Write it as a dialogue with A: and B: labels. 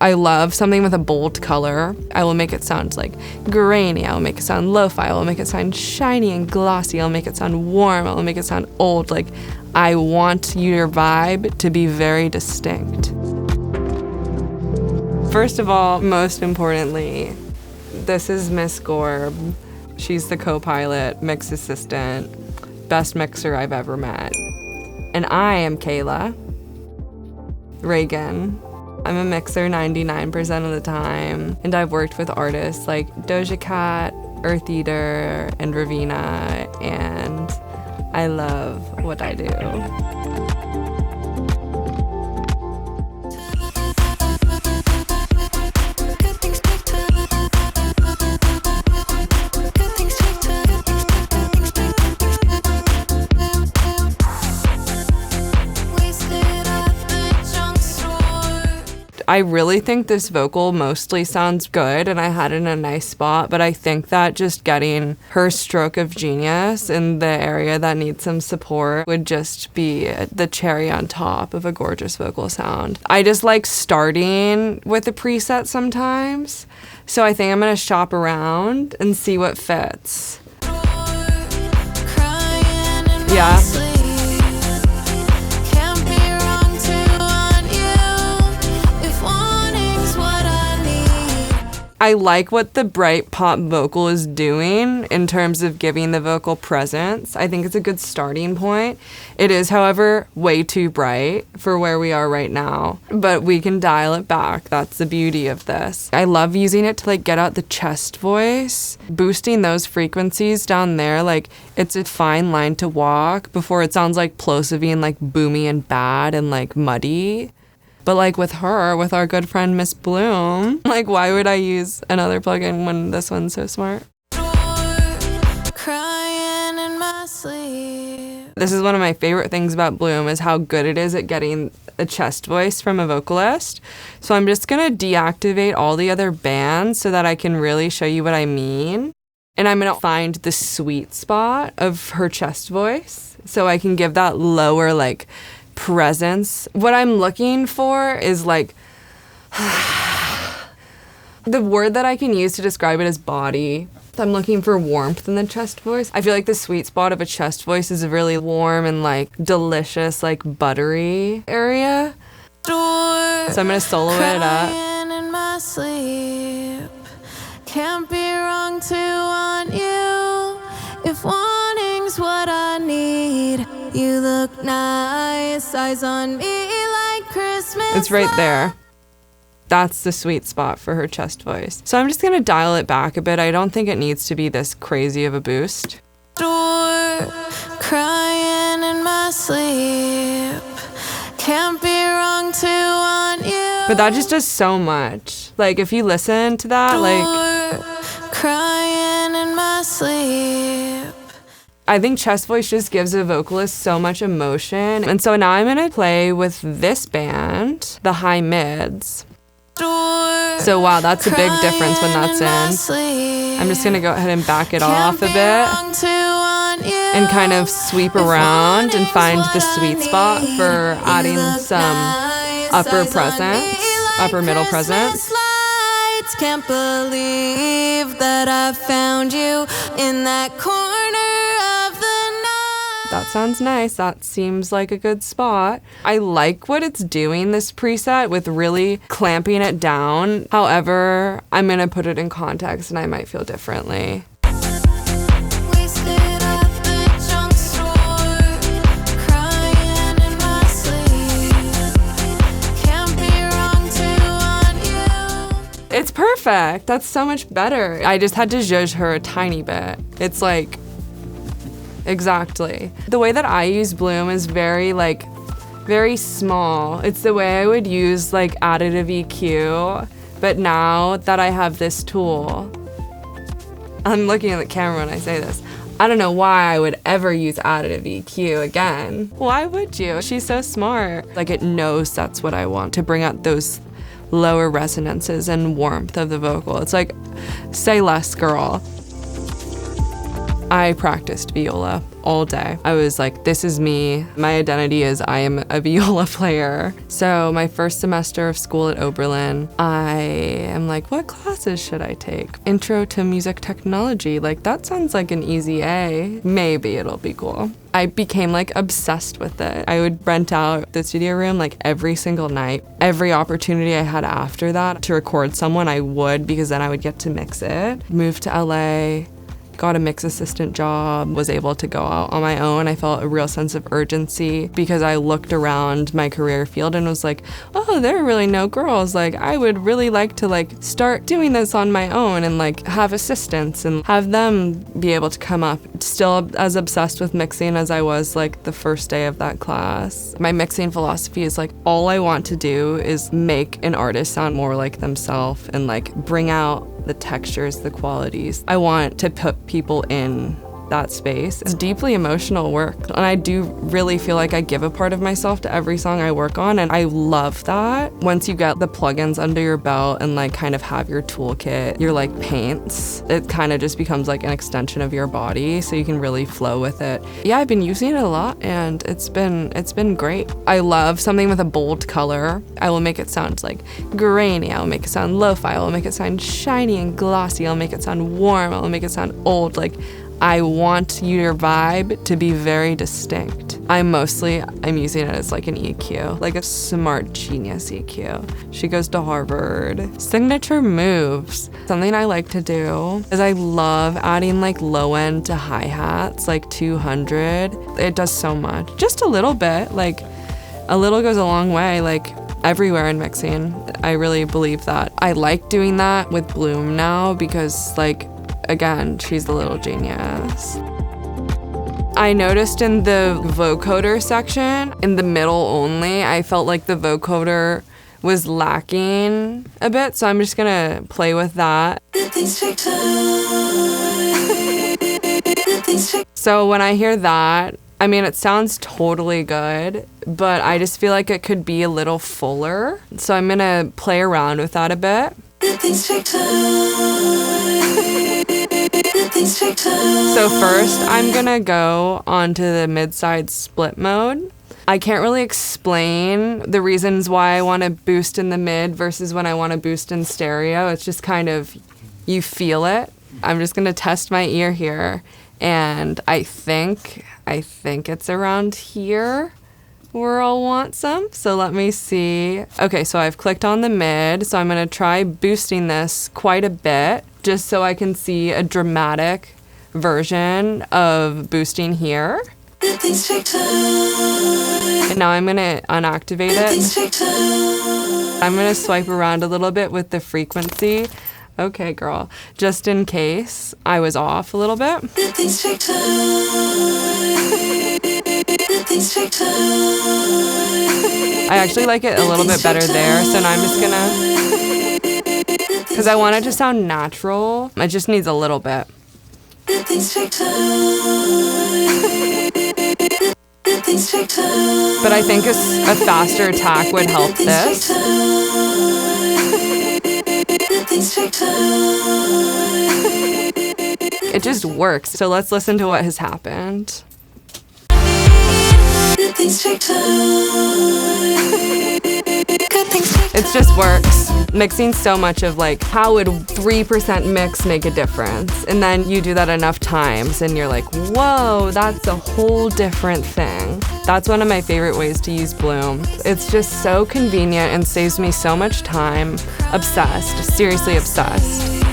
A: I love something with a bold color. I will make it sound like grainy. I will make it sound lo-fi. I will make it sound shiny and glossy. I'll make it sound warm. I will make it sound old. Like, I want your vibe to be very distinct. First of all, most importantly, this is Miss Gorb. She's the co-pilot, mix assistant, best mixer I've ever met. And I am Kayla Reagan. I'm a mixer 99% of the time, and I've worked with artists like Doja Cat, Eartheater, and Raveena, and I love what I do. I really think this vocal mostly sounds good, and I had it in a nice spot, but I think that just getting her stroke of genius in the area that needs some support would just be the cherry on top of a gorgeous vocal sound. I just like starting with a preset sometimes, so I think I'm gonna shop around and see what fits. Yeah. I like what the bright pop vocal is doing in terms of giving the vocal presence. I think it's a good starting point. It is, however, way too bright for where we are right now, but we can dial it back. That's the beauty of this. I love using it to like get out the chest voice, boosting those frequencies down there. Like, it's a fine line to walk before it sounds like plosive and like boomy and bad and like muddy. But like with her, with our good friend Miss Bloom, like why would I use another plugin when this one's so smart? Crying in my sleep. This is one of my favorite things about Bloom is how good it is at getting a chest voice from a vocalist. So I'm just gonna deactivate all the other bands so that I can really show you what I mean. And I'm gonna find the sweet spot of her chest voice so I can give that lower like presence. What I'm looking for is like the word that I can use to describe it is body. I'm looking for warmth in the chest voice. I feel like the sweet spot of a chest voice is a really warm and like delicious, like buttery area. So I'm gonna solo it up. In my sleep. Can't be wrong to want you if wanting's what I need. You look nice, eyes on me like Christmas. It's right there. That's the sweet spot for her chest voice. So I'm just gonna dial it back a bit. I don't think it needs to be this crazy of a boost. Crying in my sleep. Can't be wrong to want you. But that just does so much. Like if you listen to that, like crying in my sleep. I think chest voice just gives a vocalist so much emotion. And so now I'm gonna play with this band, the high mids. So wow, that's a big difference when that's in. I'm just gonna go ahead and back it off a bit and kind of sweep around and find the sweet spot for adding some upper presence, upper middle presence. Can't believe that I found you in that corner of the night. That sounds nice. That seems like a good spot. I like what it's doing, this preset, with really clamping it down. However, I'm gonna put it in context and I might feel differently. It's perfect. That's so much better. I just had to zhuzh her a tiny bit. It's like, exactly. The way that I use Bloom is very small. It's the way I would use like additive EQ, but now that I have this tool, I'm looking at the camera when I say this. I don't know why I would ever use additive EQ again. Why would you? She's so smart. Like it knows that's what I want to bring out those lower resonances and warmth of the vocal. It's like, say less, girl. I practiced viola all day. I was like, this is me. My identity is I am a viola player. So my first semester of school at Oberlin, I am like, what classes should I take? Intro to music technology. Like, that sounds like an easy A. Maybe it'll be cool. I became like obsessed with it. I would rent out the studio room like every single night. Every opportunity I had after that to record someone, I would, because then I would get to mix it. Moved to LA, got a mix assistant job, was able to go out on my own. I felt a real sense of urgency because I looked around my career field and was like, oh, there are really no girls. Like, I would really like to like start doing this on my own and like have assistants and have them be able to come up. Still as obsessed with mixing as I was like the first day of that class. My mixing philosophy is like, all I want to do is make an artist sound more like themselves and like bring out the textures, the qualities. I want to put people in that space. It's deeply emotional work, and I do really feel like I give a part of myself to every song I work on, and I love that. Once you get the plugins under your belt and like kind of have your toolkit, your like paints, it kind of just becomes like an extension of your body, so you can really flow with it. Yeah, I've been using it a lot, and it's been great. I love something with a bold color. I will make it sound like grainy, I will make it sound lo-fi, I will make it sound shiny and glossy, I'll make it sound warm, I'll make it sound old. Like, I want your vibe to be very distinct. I'm using it as like an EQ, like a smart genius EQ. She goes to Harvard. Signature moves. Something I like to do is I love adding like low end to hi-hats, like 200. It does so much. Just a little bit, like a little goes a long way, like everywhere in mixing. I really believe that. I like doing that with Bloom now because like, again, she's the little genius. I noticed in the vocoder section, in the middle only, I felt like the vocoder was lacking a bit, so I'm just gonna play with that. So when I hear that, I mean, it sounds totally good, but I just feel like it could be a little fuller. So I'm gonna play around with that a bit. So first, I'm gonna go onto the mid-side split mode. I can't really explain the reasons why I want to boost in the mid versus when I want to boost in stereo. It's just kind of, you feel it. I'm just gonna test my ear here, and I think it's around here where I'll want some. So let me see. Okay, so I've clicked on the mid, so I'm gonna try boosting this quite a bit, just so I can see a dramatic version of boosting here. And now I'm gonna unactivate it. I'm gonna swipe around a little bit with the frequency. Okay, girl, just in case I was off a little bit. I actually like it a little bit better there, so now I'm just gonna, because I want it to sound natural. It just needs a little bit. But I think a faster attack would help this. It just works. So let's listen to what has happened. It just works. Mixing so much of like, how would 3% mix make a difference? And then you do that enough times and you're like, whoa, that's a whole different thing. That's one of my favorite ways to use Bloom. It's just so convenient and saves me so much time. Obsessed, seriously obsessed.